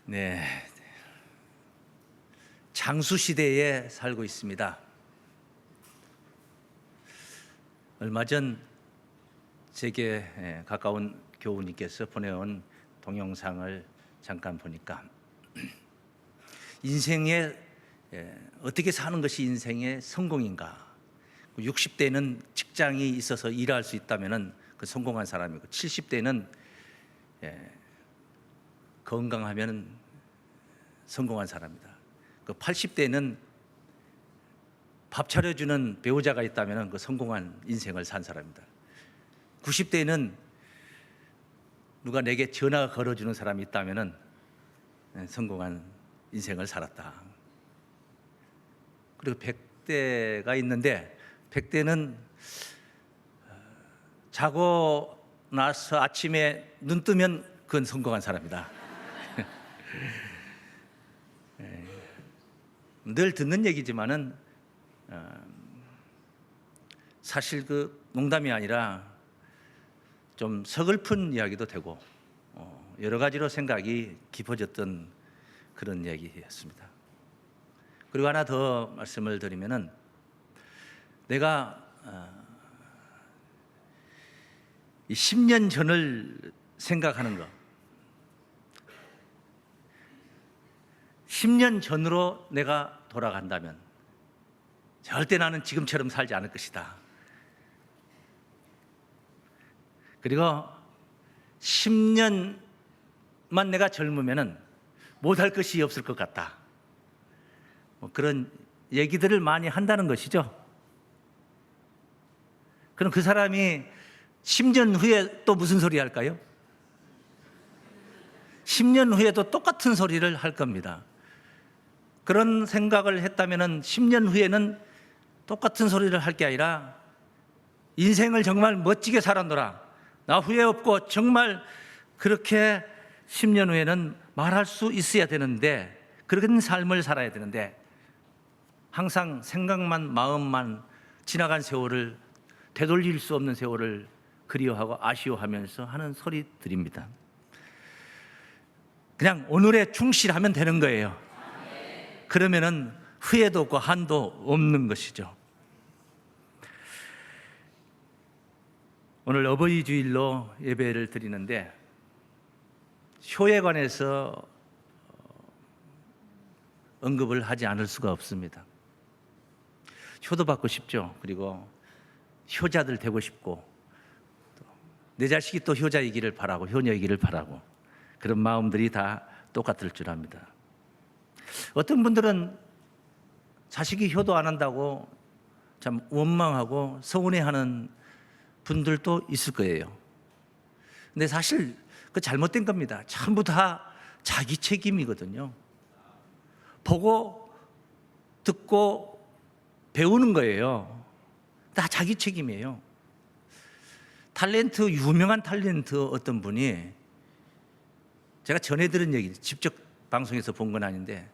네, 장수 시대에 살고 있습니다. 얼마 전 제게 가까운 교우님께서 보내온 동영상을 잠깐 보니까 인생에 어떻게 사는 것이 인생의 성공인가? 60대는 직장이 있어서 일할 수 있다면 그 성공한 사람이고 70대는 건강하면 성공한 사람이다. 그 80대는 밥 차려주는 배우자가 있다면 그 성공한 인생을 산 사람이다. 90대는 누가 내게 전화 걸어주는 사람이 있다면 성공한 인생을 살았다. 그리고 100대가 있는데 100대는 자고 나서 아침에 눈 뜨면 그건 성공한 사람이다. 늘 듣는 얘기지만은 사실 그 농담이 아니라 좀 서글픈 이야기도 되고 여러 가지로 생각이 깊어졌던 그런 이야기였습니다. 그리고 하나 더 말씀을 드리면은 내가 이 10년 전을 생각하는 거, 10년 전으로 내가 돌아간다면 절대 나는 지금처럼 살지 않을 것이다. 그리고 10년만 내가 젊으면은 못할 것이 없을 것 같다. 그런 얘기들을 많이 한다는 것이죠. 그럼 그 사람이 10년 후에 또 무슨 소리 할까요? 10년 후에도 똑같은 소리를 할 겁니다. 그런 생각을 했다면 10년 후에는 똑같은 소리를 할 게 아니라 인생을 정말 멋지게 살았노라, 나 후회 없고 정말 그렇게 10년 후에는 말할 수 있어야 되는데, 그런 삶을 살아야 되는데 항상 생각만, 마음만 지나간 세월을, 되돌릴 수 없는 세월을 그리워하고 아쉬워하면서 하는 소리들입니다. 그냥 오늘에 충실하면 되는 거예요. 그러면은 후회도 없고 한도 없는 것이죠. 오늘 어버이 주일로 예배를 드리는데 효에 관해서 언급을 하지 않을 수가 없습니다. 효도 받고 싶죠. 그리고 효자들 되고 싶고, 내 자식이 또 효자이기를 바라고 효녀이기를 바라고, 그런 마음들이 다 똑같을 줄 압니다. 어떤 분들은 자식이 효도 안 한다고 참 원망하고 서운해하는 분들도 있을 거예요. 근데 사실 그 잘못된 겁니다. 전부 다 자기 책임이거든요. 보고 듣고 배우는 거예요. 다 자기 책임이에요. 유명한 탤런트 어떤 분이, 제가 전해 들은 얘기, 직접 방송에서 본 건 아닌데,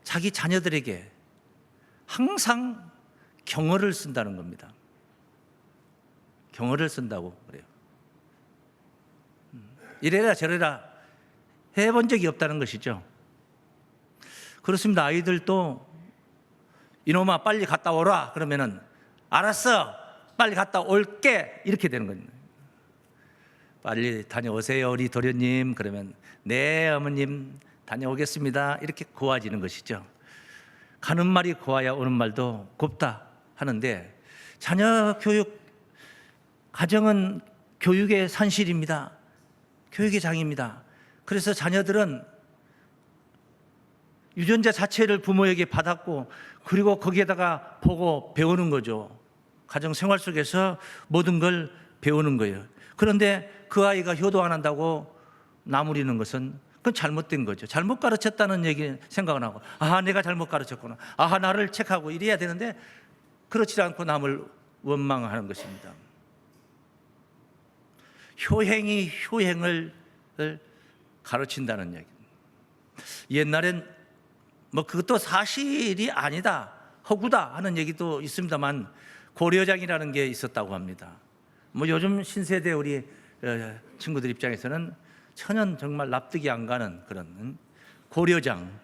자기 자녀들에게 항상 경어를 쓴다는 겁니다. 경어를 쓴다고 그래요. 이래라 저래라 해본 적이 없다는 것이죠. 그렇습니다. 아이들도 이놈아 빨리 갔다 오라 그러면은 알았어 빨리 갔다 올게 이렇게 되는 겁니다. 빨리 다녀오세요 우리 도련님 그러면 네 어머님 다녀오겠습니다 이렇게 고와지는 것이죠. 가는 말이 고와야 오는 말도 곱다 하는데, 자녀 교육, 가정은 교육의 산실입니다. 교육의 장입니다. 그래서 자녀들은 유전자 자체를 부모에게 받았고, 그리고 거기에다가 보고 배우는 거죠. 가정 생활 속에서 모든 걸 배우는 거예요. 그런데 그 아이가 효도 안 한다고 나무리는 것은 그건 잘못된 거죠. 잘못 가르쳤다는 얘기 생각을 하고, 내가 잘못 가르쳤구나, 나를 책하고 이래야 되는데 그렇지 않고 남을 원망하는 것입니다. 효행이 효행을 가르친다는 얘기입니다. 옛날엔 그것도 사실이 아니다, 허구다 하는 얘기도 있습니다만 고려장이라는 게 있었다고 합니다. 요즘 신세대 우리 친구들 입장에서는 전혀 정말 납득이 안 가는 그런 고려장,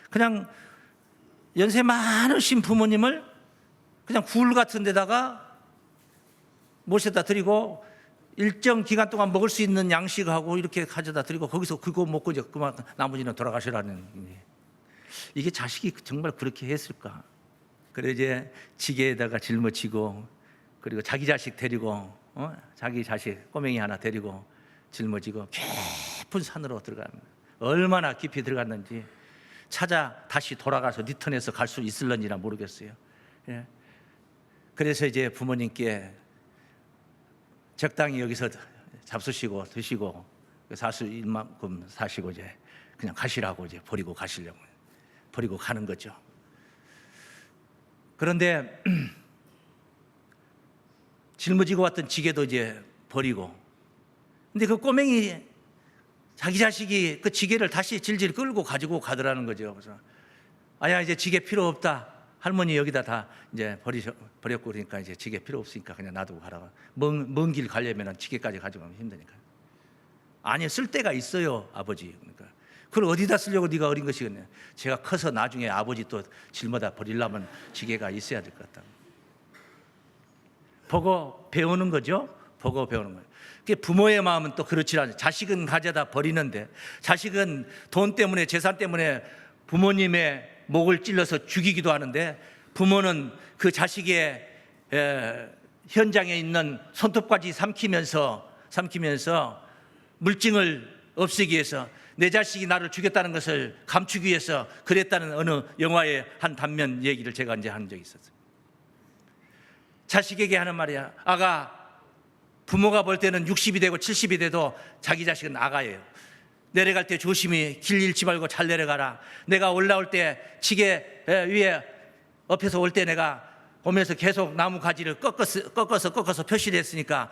그냥 연세 많으신 부모님을 그냥 굴 같은 데다가 모셔다 드리고 일정 기간 동안 먹을 수 있는 양식하고 이렇게 가져다 드리고 거기서 그거 먹고 이제 그만 나머지는 돌아가시라는, 이게 자식이 정말 그렇게 했을까? 그래 이제 지게에다가 짊어지고 그리고 자기 자식 데리고 자기 자식 꼬맹이 하나 데리고 짊어지고 깊은 산으로 들어가는, 얼마나 깊이 들어갔는지 찾아 다시 돌아가서 리턴해서 갈 수 있을런지나 모르겠어요. 예. 그래서 이제 부모님께 적당히 여기서 잡수시고 드시고 살 수 있는 만큼 사시고 이제 그냥 가시라고 이제 버리고 가시려고 버리고 가는 거죠. 그런데 짊어지고 왔던 지게도 이제 버리고, 근데 그 꼬맹이 자기 자식이 그 지게를 다시 질질 끌고 가지고 가더라는 거죠. 그래서 아야 이제 지게 필요 없다. 할머니 여기다 다 이제 버렸고 그러니까 이제 지게 필요 없으니까 그냥 놔두고 가라고. 먼 길 가려면 지게까지 가져가면 힘드니까. 아니 쓸 데가 있어요 아버지. 그러니까 그걸 어디다 쓰려고 네가 어린 것이겠네. 제가 커서 나중에 아버지 또 짊어다 버리려면 지게가 있어야 될 것 같다. 보고 배우는 거죠. 보고 배우는 거예요. 부모의 마음은 또 그렇지 않아요. 자식은 가져다 버리는데, 자식은 돈 때문에 재산 때문에 부모님의 목을 찔러서 죽이기도 하는데, 부모는 그 자식의 현장에 있는 손톱까지 삼키면서 물증을 없애기 위해서, 내 자식이 나를 죽였다는 것을 감추기 위해서 그랬다는 어느 영화의 한 단면 얘기를 제가 이제 한 적이 있었어요. 자식에게 하는 말이야. 아가, 부모가 볼 때는 60이 되고 70이 돼도 자기 자식은 아가예요. 내려갈 때 조심히 길 잃지 말고 잘 내려가라. 내가 올라올 때 지게 위에 엎혀서 올 때 내가 오면서 계속 나무 가지를 꺾어서 표시를 했으니까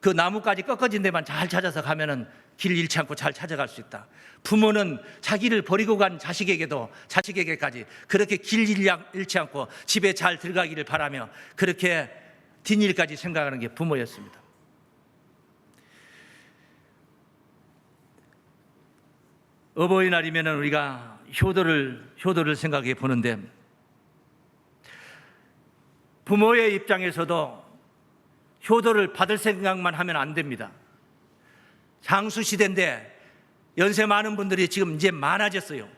그 나무까지 꺾어진 데만 잘 찾아서 가면은 길 잃지 않고 잘 찾아갈 수 있다. 부모는 자기를 버리고 간 자식에게까지 그렇게 길 잃지 않고 집에 잘 들어가기를 바라며 그렇게 뒷일까지 생각하는 게 부모였습니다. 어버이날이면 우리가 효도를 생각해 보는데, 부모의 입장에서도 효도를 받을 생각만 하면 안 됩니다. 장수 시대인데 연세 많은 분들이 지금 이제 많아졌어요.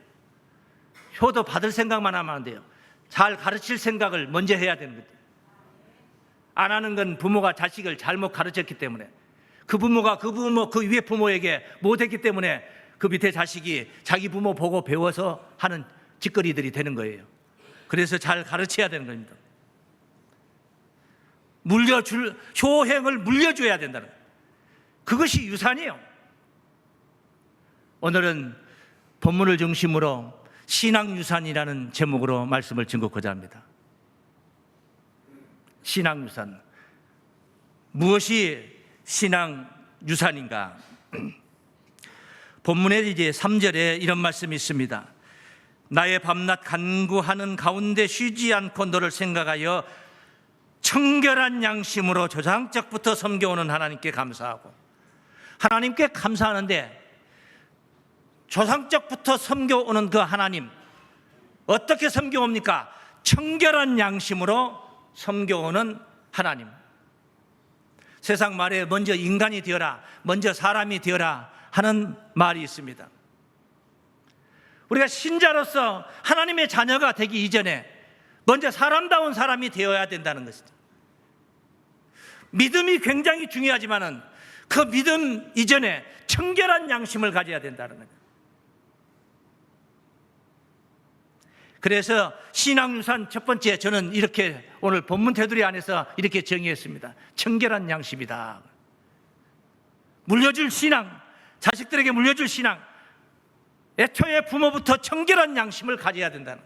효도 받을 생각만 하면 안 돼요. 잘 가르칠 생각을 먼저 해야 되는 거죠. 안 하는 건 부모가 자식을 잘못 가르쳤기 때문에, 그 부모가 그 위에 부모에게 못했기 때문에 그 밑에 자식이 자기 부모 보고 배워서 하는 짓거리들이 되는 거예요. 그래서 잘 가르쳐야 되는 겁니다. 효행을 물려줘야 된다는 거예요. 그것이 유산이에요. 오늘은 본문을 중심으로 신앙유산이라는 제목으로 말씀을 증거하고자 합니다. 신앙유산. 무엇이 신앙유산인가? 본문의 이제 3절에 이런 말씀이 있습니다. 나의 밤낮 간구하는 가운데 쉬지 않고 너를 생각하여 청결한 양심으로 조상적부터 섬겨오는 하나님께 감사하고. 하나님께 감사하는데 조상적부터 섬겨오는 그 하나님, 어떻게 섬겨옵니까? 청결한 양심으로 섬겨오는 하나님. 세상 말에 먼저 인간이 되어라, 먼저 사람이 되어라 하는 말이 있습니다. 우리가 신자로서 하나님의 자녀가 되기 이전에 먼저 사람다운 사람이 되어야 된다는 것입니다. 믿음이 굉장히 중요하지만은 그 믿음 이전에 청결한 양심을 가져야 된다는 거죠. 그래서 신앙유산 첫 번째, 저는 이렇게 오늘 본문 테두리 안에서 이렇게 정의했습니다. 청결한 양심이다. 물려줄 신앙, 자식들에게 물려줄 신앙, 애초에 부모부터 청결한 양심을 가져야 된다는,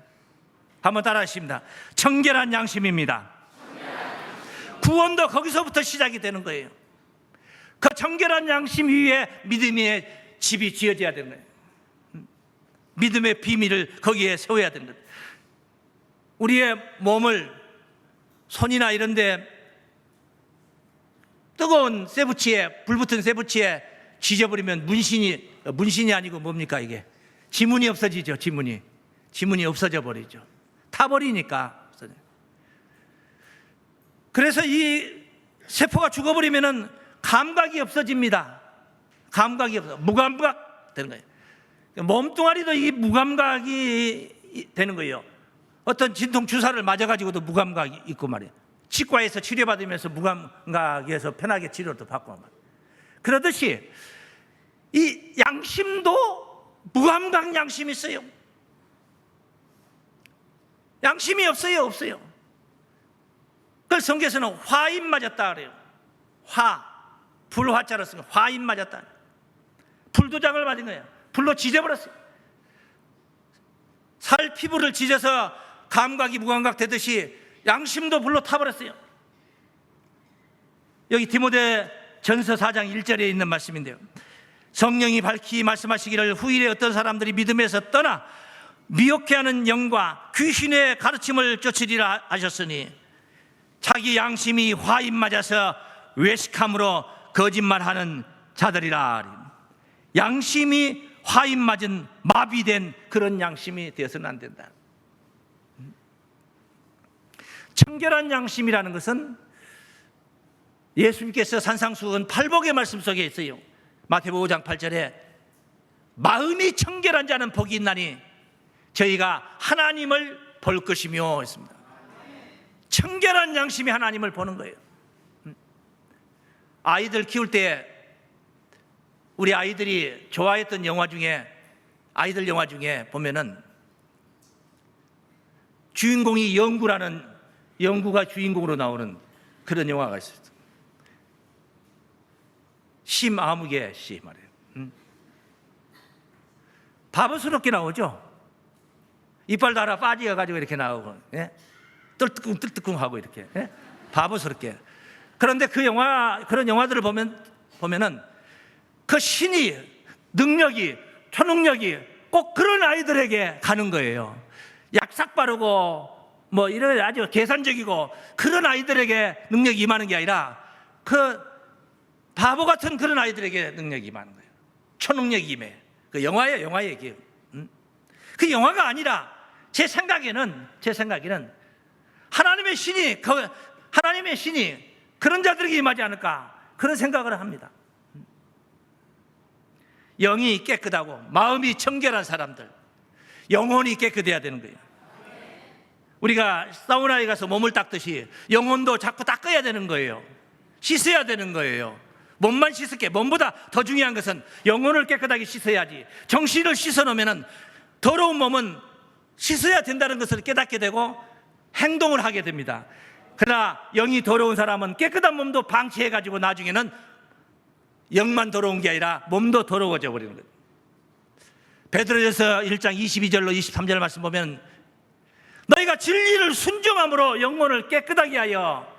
한번 따라 하십니다. 청결한 양심입니다. 구원도 거기서부터 시작이 되는 거예요. 그 청결한 양심 위에 믿음의 집이 지어져야 되는 거예요. 믿음의 비밀을 거기에 세워야 되는 거예요. 우리의 몸을 손이나 이런 데 뜨거운 쇠붙이에, 불붙은 쇠붙이에 지져버리면 문신이 아니고 뭡니까 이게? 지문이 없어지죠. 지문이 없어져 버리죠. 타버리니까. 그래서 이 세포가 죽어버리면은 감각이 없어집니다. 감각이 없어. 무감각 되는 거예요. 몸뚱아리도 이 무감각이 되는 거예요. 어떤 진통 주사를 맞아가지고도 무감각이 있고 말이에요. 치과에서 치료받으면서 무감각에서 편하게 치료도 받고 말이에요. 그러듯이 이 양심도 무감각 양심이 있어요. 양심이 없어요. 그래서 성경에서는 화인 맞았다 그래요. 불화자로 쓰면 화인 맞았다. 불도장을 맞은 거예요. 불로 지져버렸어요. 살 피부를 지져서 감각이 무감각 되듯이 양심도 불로 타버렸어요. 여기 디모데전서 4장 1절에 있는 말씀인데요. 성령이 밝히 말씀하시기를 후일에 어떤 사람들이 믿음에서 떠나 미혹해하는 영과 귀신의 가르침을 쫓으리라 하셨으니 자기 양심이 화인 맞아서 외식함으로 거짓말하는 자들이라. 양심이 화인 맞은 마비된 그런 양심이 되어서는 안 된다. 청결한 양심이라는 것은 예수님께서 산상수훈 팔복의 말씀 속에 있어요. 마태복음 5장 8절에 마음이 청결한 자는 복이 있나니 저희가 하나님을 볼 것이며 했습니다. 청결한 양심이 하나님을 보는 거예요. 아이들 키울 때 우리 아이들이 좋아했던 영화 중에 아이들 영화 중에 보면은 주인공이 영구가 주인공으로 나오는 그런 영화가 있어요. 심아무개 씨 말이에요. 바보스럽게 나오죠. 이빨 달아 빠져가지고 이렇게 나오고, 예? 뜰뜨쿵 하고 이렇게, 예? 바보스럽게. 그런데 그런 영화들을 보면은 그 신이, 능력이, 초능력이 꼭 그런 아이들에게 가는 거예요. 약삭 빠르고 뭐 이런 아주 계산적이고 그런 아이들에게 능력이 임하는 게 아니라 그 바보 같은 그런 아이들에게 능력이 임하는 거예요. 초능력이 임해. 그 영화예요, 영화 얘기예요. 그 영화가 아니라 제 생각에는 하나님의 신이 그런 자들에게 임하지 않을까 그런 생각을 합니다. 영이 깨끗하고 마음이 청결한 사람들, 영혼이 깨끗해야 되는 거예요. 우리가 사우나에 가서 몸을 닦듯이 영혼도 자꾸 닦아야 되는 거예요. 씻어야 되는 거예요. 몸만 씻을게. 몸보다 더 중요한 것은 영혼을 깨끗하게 씻어야지. 정신을 씻어놓으면 더러운 몸은 씻어야 된다는 것을 깨닫게 되고 행동을 하게 됩니다. 그러나 영이 더러운 사람은 깨끗한 몸도 방치해가지고 나중에는 영만 더러운 게 아니라 몸도 더러워져 버리는 거예요. 베드로전서 1장 22절로 23절 말씀 보면 너희가 진리를 순종함으로 영혼을 깨끗하게 하여,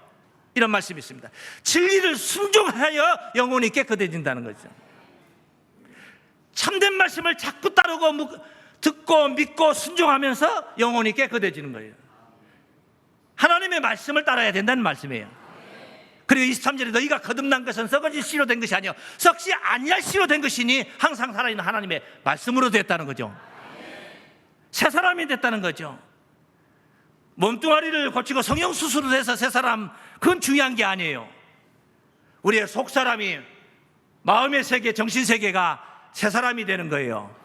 이런 말씀이 있습니다. 진리를 순종하여 영혼이 깨끗해진다는 거죠. 참된 말씀을 자꾸 따르고 듣고 믿고 순종하면서 영혼이 깨끗해지는 거예요. 하나님의 말씀을 따라야 된다는 말씀이에요. 그리고 23절에 너희가 거듭난 것은 썩어진 씨로 된 것이 아니요 썩지 아니할 씨로 된 것이니 항상 살아있는 하나님의 말씀으로 됐다는 거죠. 새 사람이 됐다는 거죠. 몸뚱아리를 고치고 성형수술을 해서 새 사람, 그건 중요한 게 아니에요. 우리의 속사람이, 마음의 세계, 정신세계가 새 사람이 되는 거예요.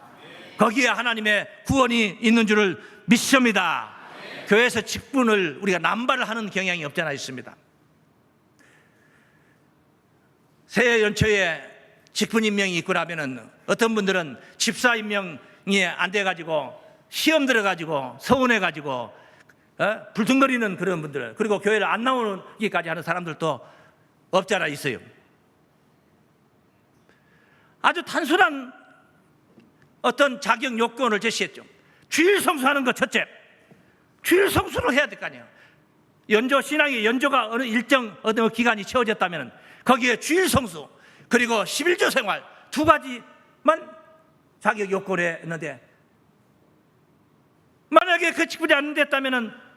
거기에 하나님의 구원이 있는 줄을 믿습니다. 교회에서 직분을 우리가 남발을 하는 경향이 없잖아 있습니다. 새해 연초에 직분 임명이 있고라면은 어떤 분들은 집사 임명이 안 돼가지고 시험 들어가지고 서운해가지고 불퉁거리는 그런 분들, 그리고 교회를 안 나오기까지 하는 사람들도 없잖아 있어요. 아주 단순한 어떤 자격 요건을 제시했죠. 주일 성수하는 것 첫째, 주일 성수를 해야 될 거 아니에요. 연조 신앙의 연조가 어느 일정 어느 기간이 채워졌다면 거기에 주일 성수 그리고 11조 생활 두 가지만 자격 요건에 있는데, 만약에 그 직분이 안 됐다면은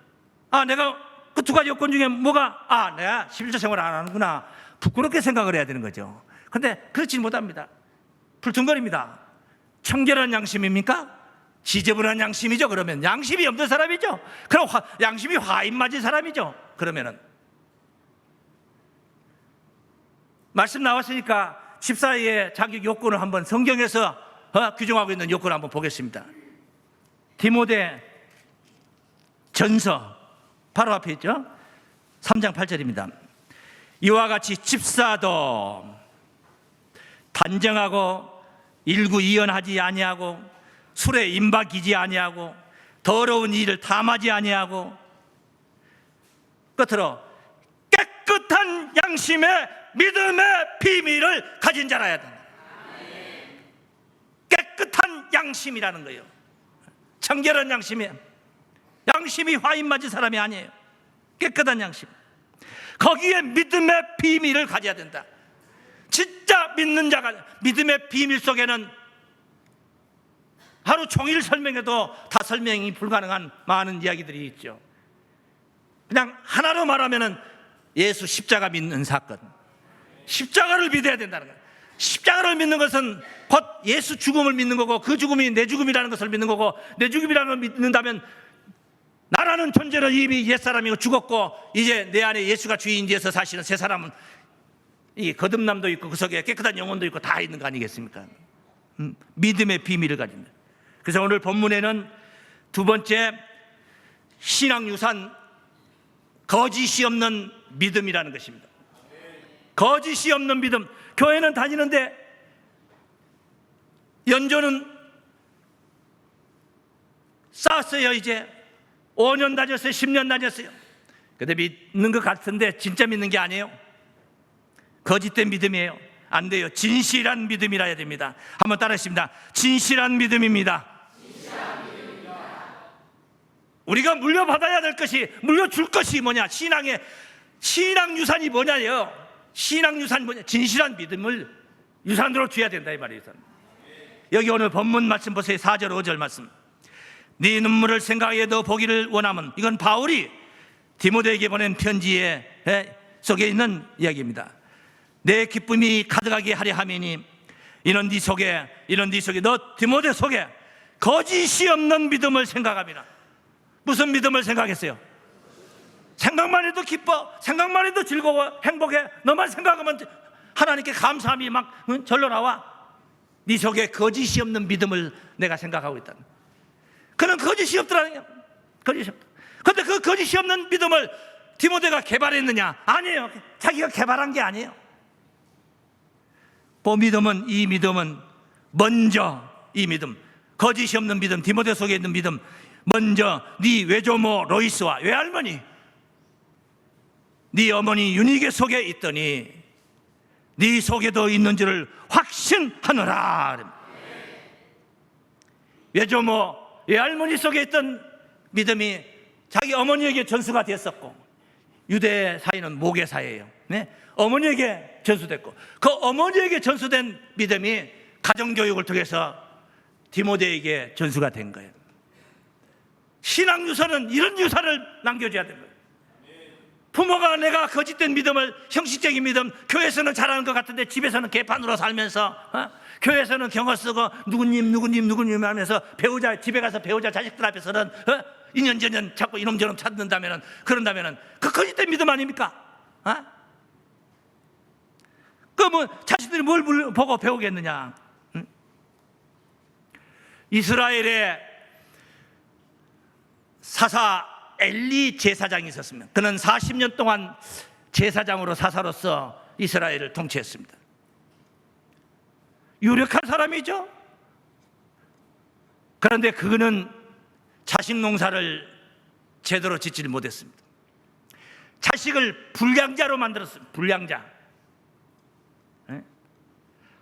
내가 그 두 가지 요건 중에 뭐가 내가 11조 생활 안 하는구나 부끄럽게 생각을 해야 되는 거죠. 그런데 그렇지 못합니다. 불퉁거립니다. 청결한 양심입니까? 지저분한 양심이죠. 그러면 양심이 없는 사람이죠. 그럼 양심이 화인 맞은 사람이죠. 그러면은 말씀 나왔으니까 집사의 자격 요건을 한번 성경에서 규정하고 있는 요건을 한번 보겠습니다. 디모데 전서 바로 앞에 있죠. 3장 8절입니다. 이와 같이 집사도 단정하고 일구이연하지 아니하고 술에 임박이지 아니하고 더러운 일을 탐하지 아니하고 끝으로 깨끗한 양심의 믿음의 비밀을 가진 자라야 된다. 깨끗한 양심이라는 거예요. 청결한 양심이에요. 양심이 화인 맞은 사람이 아니에요. 깨끗한 양심. 거기에 믿음의 비밀을 가져야 된다. 진짜 믿는 자가, 믿음의 비밀 속에는 하루 종일 설명해도 다 설명이 불가능한 많은 이야기들이 있죠. 그냥 하나로 말하면 예수 십자가 믿는 사건, 십자가를 믿어야 된다는 거예요. 십자가를 믿는 것은 곧 예수 죽음을 믿는 거고, 그 죽음이 내 죽음이라는 것을 믿는 거고, 내 죽음이라는 걸 믿는다면 나라는 존재는 이미 옛사람이고 죽었고 이제 내 안에 예수가 주인 되어서 사시는 새 사람은 이 거듭남도 있고 그 속에 깨끗한 영혼도 있고 다 있는 거 아니겠습니까? 믿음의 비밀을 가진다. 그래서 오늘 본문에는 두 번째 신앙유산, 거짓이 없는 믿음이라는 것입니다. 거짓이 없는 믿음. 교회는 다니는데 연조는 쌓았어요. 이제 5년 다녔어요. 10년 다녔어요. 근데 믿는 것 같은데 진짜 믿는 게 아니에요. 거짓된 믿음이에요. 안 돼요. 진실한 믿음이라 해야 됩니다. 한번 따라하십니다. 진실한 믿음입니다. 우리가 물려받아야 될 것이, 물려줄 것이 뭐냐? 신앙 유산이 뭐냐요? 신앙 유산이 뭐냐? 진실한 믿음을 유산으로 줘야 된다 이 말이에요. 여기 오늘 본문 말씀 보세요. 4절 5절 말씀. 네 눈물을 생각해 너 보기를 원하면, 이건 바울이 디모데에게 보낸 편지에 속에 있는 이야기입니다. 내 기쁨이 가득하게 하려 함이니 이는 네 속에 너 디모데 속에 거짓이 없는 믿음을 생각합니다. 무슨 믿음을 생각했어요? 생각만 해도 기뻐, 생각만 해도 즐거워, 행복해. 너만 생각하면 하나님께 감사함이 막 절로 나와. 네 속에 거짓이 없는 믿음을 내가 생각하고 있다. 그는 거짓이 없더라는 거예요. 거짓이 없다. 그런데 그 거짓이 없는 믿음을 디모데가 개발했느냐? 아니에요. 자기가 개발한 게 아니에요. 이 믿음은 먼저, 이 믿음, 거짓이 없는 믿음, 디모데 속에 있는 믿음, 먼저 네 외조모 로이스와 외할머니, 네 어머니 유니게 속에 있더니 네 속에도 있는 줄을 확신하노라. 외조모 외할머니 속에 있던 믿음이 자기 어머니에게 전수가 됐었고, 유대 사회는 모계 사회예요. 네? 어머니에게 전수됐고, 그 어머니에게 전수된 믿음이 가정교육을 통해서 디모데에게 전수가 된 거예요. 신앙 유산은 이런 유산을 남겨줘야 되는 거예요. 부모가 내가 거짓된 믿음을, 형식적인 믿음, 교회에서는 잘하는 것 같은데 집에서는 개판으로 살면서 교회에서는 경어 쓰고 누구님 하면서 배우자, 집에 가서 배우자 자식들 앞에서는 인연전연 자꾸 이놈저놈 찾는다면, 그런다면 그 거짓된 믿음 아닙니까? 그 뭐 자식들이 뭘 보고 배우겠느냐? 이스라엘의 사사 엘리 제사장이 있었습니다. 그는 40년 동안 제사장으로 사사로서 이스라엘을 통치했습니다. 유력한 사람이죠. 그런데 그는 자식 농사를 제대로 짓지를 못했습니다. 자식을 불량자로 만들었습니다. 불량자.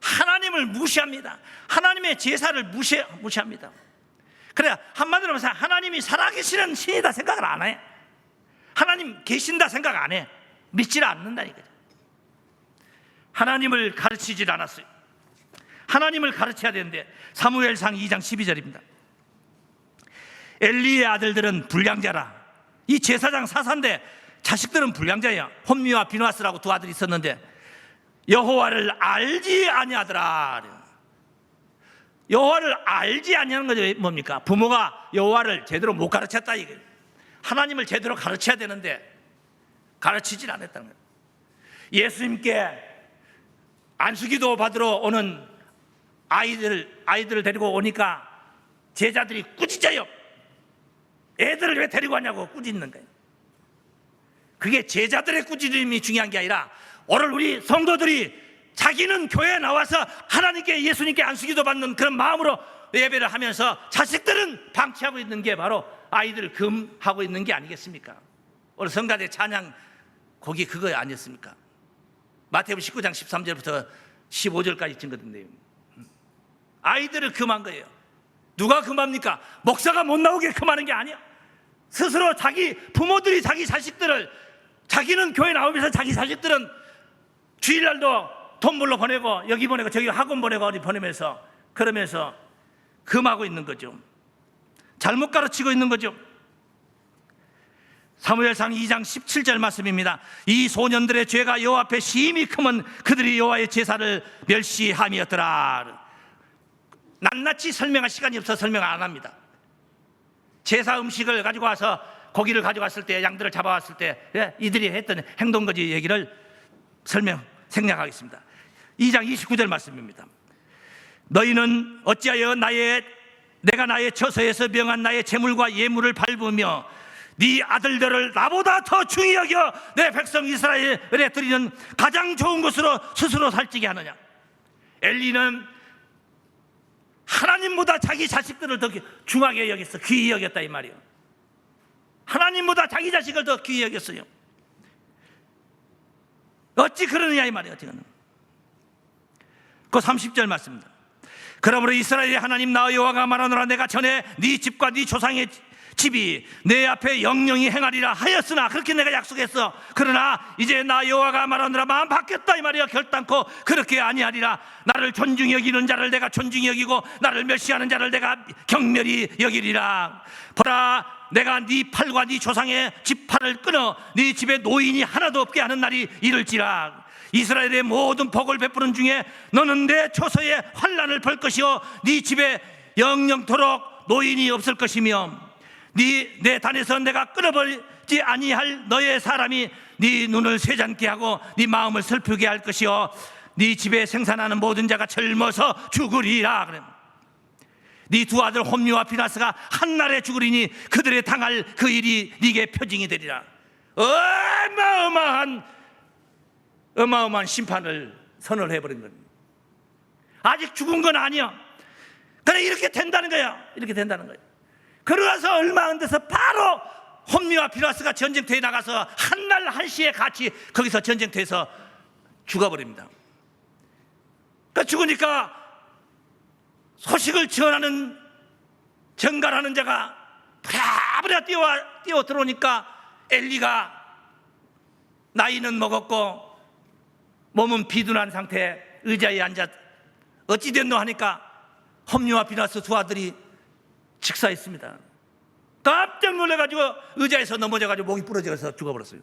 하나님을 무시합니다. 하나님의 제사를 무시합니다. 그래, 한마디로 말해서 하나님이 살아계시는 신이다 생각을 안 해. 하나님 계신다 생각 안 해. 믿지를 않는다니까요. 하나님을 가르치질 않았어요. 하나님을 가르쳐야 되는데, 사무엘상 2장 12절입니다. 엘리의 아들들은 불량자라. 이 제사장 사사인데 자식들은 불량자예요. 홈리와 비누아스라고 두 아들이 있었는데 여호와를 알지 아니하더라. 여호와를 알지 아니하는 거죠. 뭡니까? 부모가 여호와를 제대로 못 가르쳤다 이거예요. 하나님을 제대로 가르쳐야 되는데 가르치질 않았다는 거예요. 예수님께 안수기도 받으러 오는 아이들을 데리고 오니까 제자들이 꾸짖어요. 애들을 왜 데리고 왔냐고 꾸짖는 거예요. 그게 제자들의 꾸짖음이 중요한 게 아니라 오늘 우리 성도들이 자기는 교회에 나와서 하나님께 예수님께 안수기도 받는 그런 마음으로 예배를 하면서 자식들은 방치하고 있는 게 바로 아이들을 금하고 있는 게 아니겠습니까? 오늘 성가대 찬양 곡이 그거 아니었습니까? 마태복음 19장 13절부터 15절까지 증거된대요. 아이들을 금한 거예요. 누가 금합니까? 목사가 못 나오게 금하는 게 아니야. 스스로 자기 부모들이 자기 자식들을, 자기는 교회 나오면서 자기 자식들은 주일날도 돈 벌러 보내고 여기 보내고 저기 학원 보내고 어디 보내면서 그러면서 금하고 있는 거죠. 잘못 가르치고 있는 거죠. 사무엘상 2장 17절 말씀입니다. 이 소년들의 죄가 여호와 앞에 심히 크면 그들이 여호와의 제사를 멸시함이었더라. 낱낱이 설명할 시간이 없어서 설명 안 합니다. 제사 음식을 가지고 와서 고기를 가져왔을 때, 양들을 잡아왔을 때 이들이 했던 행동거지 얘기를 생략하겠습니다. 2장 29절 말씀입니다. 너희는 어찌하여 내가 나의 처소에서 명한 나의 제물과 예물을 밟으며 네 아들들을 나보다 더 중히 여겨 내 백성 이스라엘에 드리는 가장 좋은 것으로 스스로 살찌게 하느냐. 엘리는 하나님보다 자기 자식들을 더 중하게 여겼어. 귀히 여겼다 이 말이에요. 하나님보다 자기 자식을 더 귀히 여겼어요. 어찌 그러느냐 이 말이에요. 그 30절 말씀입니다. 그러므로 이스라엘의 하나님 나 여호와가 말하노라. 내가 전에 네 집과 네 조상의 집이 내 앞에 영영히 행하리라 하였으나, 그렇게 내가 약속했어. 그러나 이제 나 여호와가 말하노라. 마음 바뀌었다 이 말이야. 결단코 그렇게 아니하리라. 나를 존중히 여기는 자를 내가 존중히 여기고 나를 멸시하는 자를 내가 경멸히 여기리라. 보라, 내가 네 팔과 네 조상의 지팔을 끊어 네 집에 노인이 하나도 없게 하는 날이 이를지라. 이스라엘의 모든 복을 베푸는 중에 너는 내 처소에 환난을 벌 것이요 네 집에 영영토록 노인이 없을 것이며 내 단에서 내가 끊어버리지 아니할 너의 사람이 네 눈을 쇠잔케 하고 네 마음을 슬프게 할 것이요 네 집에 생산하는 모든 자가 젊어서 죽으리라. 그래. 네 두 아들 홈리와 피나스가 한날에 죽으리니 그들의 당할 그 일이 네게 표징이 되리라. 어마어마한 심판을 선언해버린 겁니다. 아직 죽은 건 아니야. 그래, 이렇게 된다는 거야. 이렇게 된다는 거야. 그러고서 얼마 안 돼서 바로 홈리와 피나스가 전쟁터에 나가서 한날 한시에 같이 거기서 전쟁터에서 죽어버립니다. 그러니까 죽으니까 소식을 전하는 전갈하는 자가 부랴부랴 뛰어 들어오니까 엘리가 나이는 먹었고 몸은 비둔한 상태에 의자에 앉아 어찌 됐노 하니까 홈리와 피나스 두 아들이 직사했습니다. 깜짝 놀라가지고 의자에서 넘어져가지고 목이 부러져서 죽어버렸어요.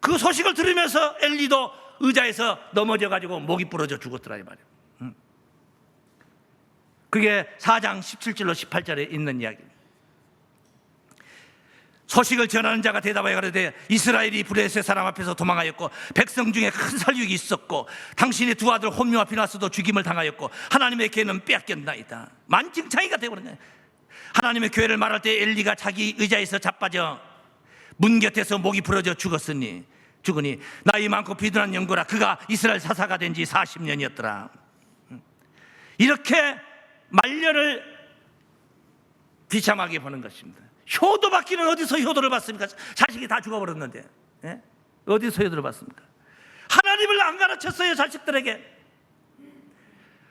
그 소식을 들으면서 엘리도 의자에서 넘어져가지고 목이 부러져 죽었더라 이 말이에요. 그게 4장 17절로 18절에 있는 이야기입니다. 소식을 전하는 자가 대답하여 가로되 이스라엘이 블레셋 사람 앞에서 도망하였고 백성 중에 큰 살육이 있었고 당신의 두 아들 홈리와 피나스도 죽임을 당하였고 하나님의 교회는 빼앗겼나이다. 만증창이가 되어버린 거예요. 하나님의 교회를 말할 때 엘리가 자기 의자에서 자빠져 문 곁에서 목이 부러져 죽으니 나이 많고 비둔한 영고라. 그가 이스라엘 사사가 된 지 40년이었더라. 이렇게 말년을 비참하게 보는 것입니다. 효도 받기는 어디서 효도를 받습니까? 자식이 다 죽어버렸는데. 예? 어디서 효도를 받습니까? 하나님을 안 가르쳤어요. 자식들에게.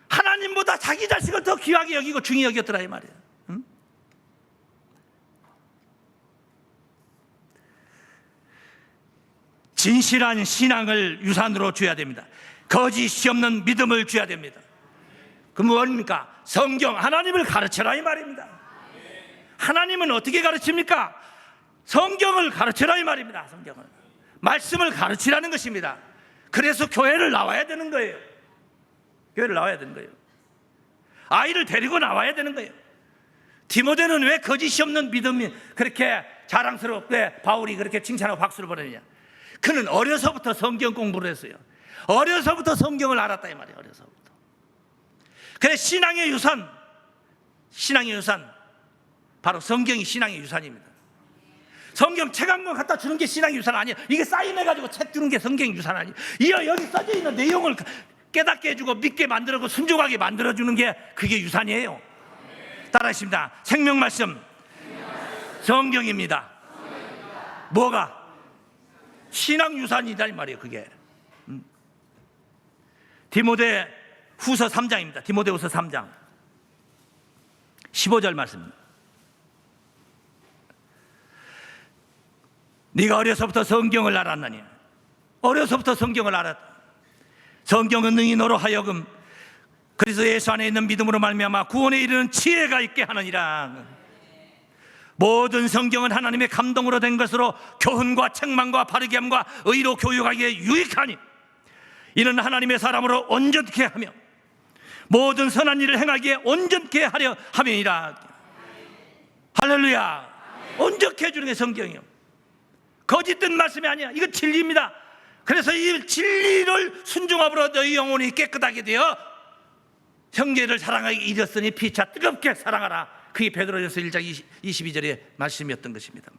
하나님보다 자기 자식을 더 귀하게 여기고 중히 여겼더라 이 말이에요. 응? 진실한 신앙을 유산으로 줘야 됩니다. 거짓이 없는 믿음을 줘야 됩니다. 그 뭡니까? 성경, 하나님을 가르쳐라 이 말입니다. 하나님은 어떻게 가르칩니까? 성경을 가르쳐라 이 말입니다. 성경을, 말씀을 가르치라는 것입니다. 그래서 교회를 나와야 되는 거예요. 교회를 나와야 되는 거예요. 아이를 데리고 나와야 되는 거예요. 디모데는 왜 거짓이 없는 믿음이 그렇게 자랑스럽게 바울이 그렇게 칭찬하고 박수를 보내느냐? 그는 어려서부터 성경 공부를 했어요. 어려서부터 성경을 알았다 이 말이에요. 어려서부터. 그래 신앙의 유산, 신앙의 유산 바로 성경이 신앙의 유산입니다. 성경 책 한 권 갖다 주는 게 신앙의 유산 아니에요. 이게 사인해가지고 책 주는 게 성경의 유산 아니에요. 여기 써져 있는 내용을 깨닫게 해주고 믿게 만들고 순종하게 만들어주는 게 그게 유산이에요. 따라하십니다. 생명 말씀 성경입니다. 뭐가? 신앙 유산이다 이 말이에요. 그게 디모데 후서 3장입니다. 디모데 후서 3장 15절 말씀입니다. 네가 어려서부터 성경을 알았나니 어려서부터 성경을 알았다. 성경은 능히 너로 하여금 그리스도 예수 안에 있는 믿음으로 말미암아 구원에 이르는 지혜가 있게 하느니라. 모든 성경은 하나님의 감동으로 된 것으로 교훈과 책망과 바르게 함과 의로 교육하기에 유익하니 이는 하나님의 사람으로 온전케 하며 모든 선한 일을 행하기에 온전케 하려 함이니라. 할렐루야. 온전케 해주는 게 성경이에요. 거짓된 말씀이 아니야. 이건 진리입니다. 그래서 이 진리를 순종함으로 너희 영혼이 깨끗하게 되어 형제를 사랑하기 이르렀으니 피차 뜨겁게 사랑하라. 그게 베드로전서 1장 22절의 말씀이었던 것입니다.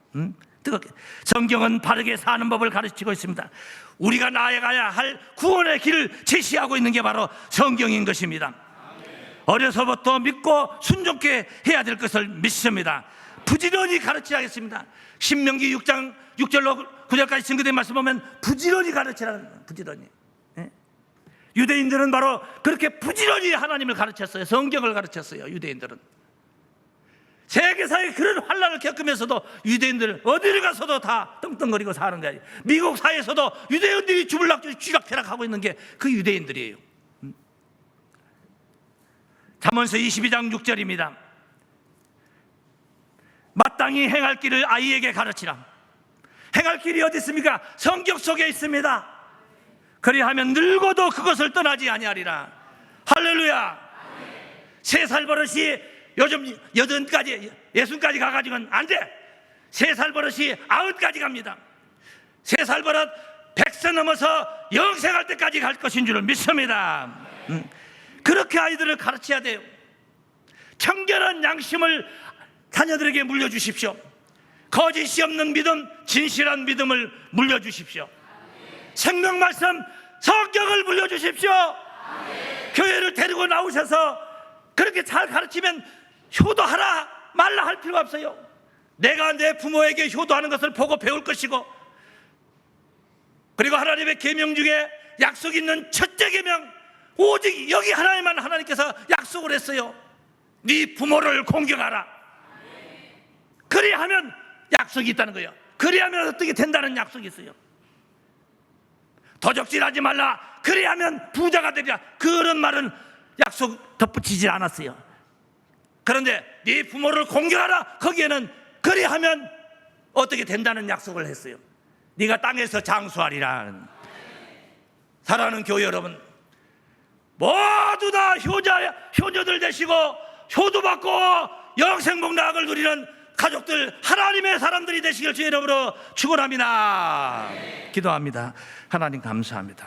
뜨겁게. 성경은 바르게 사는 법을 가르치고 있습니다. 우리가 나아가야 할 구원의 길을 제시하고 있는 게 바로 성경인 것입니다. 어려서부터 믿고 순종케 해야 될 것을 믿습니다. 부지런히 가르치겠습니다. 신명기 6장 6절로 9절까지 증거된 말씀 보면 부지런히 가르치라는 거예요. 부지런히. 유대인들은 바로 그렇게 부지런히 하나님을 가르쳤어요. 성경을 가르쳤어요. 유대인들은 세계사에 그런 환란을 겪으면서도 유대인들은 어디를 가서도 다 떵떵거리고 사는 거예요. 미국 사회에서도 유대인들이 쥐락펴락하고 있는 게 그 유대인들이에요. 잠언서 22장 6절입니다. 마땅히 행할 길을 아이에게 가르치라. 행할 길이 어디 있습니까? 성경 속에 있습니다. 그리하면 늙어도 그것을 떠나지 아니하리라. 할렐루야. 3살 버릇이 요즘 80까지 60까지 가가지고는 안 돼. 3살 버릇이 90까지 갑니다. 3살 버릇 100세 넘어서 영생할 때까지 갈 것인 줄을 믿습니다. 그렇게 아이들을 가르쳐야 돼요. 청결한 양심을 자녀들에게 물려주십시오. 거짓이 없는 믿음, 진실한 믿음을 물려주십시오. 생명 말씀, 성경을 물려주십시오. 교회를 데리고 나오셔서 그렇게 잘 가르치면 효도하라 말라 할 필요가 없어요. 내가 내 부모에게 효도하는 것을 보고 배울 것이고, 그리고 하나님의 계명 중에 약속 있는 첫째 계명, 오직 여기 하나님만 하나님께서 약속을 했어요. 네 부모를 공경하라. 그리하면 약속이 있다는 거예요. 그리하면 어떻게 된다는 약속이 있어요. 도적질하지 말라. 그리하면 부자가 되리라. 그런 말은 약속 덧붙이지 않았어요. 그런데 네 부모를 공경하라. 거기에는 그리하면 어떻게 된다는 약속을 했어요. 네가 땅에서 장수하리라. 사랑하는 교회 여러분, 모두 다 효녀들 되시고 효도받고 영생복락을 누리는 가족들, 하나님의 사람들이 되시길 주의 이름으로 축원합니다. 기도합니다. 하나님 감사합니다.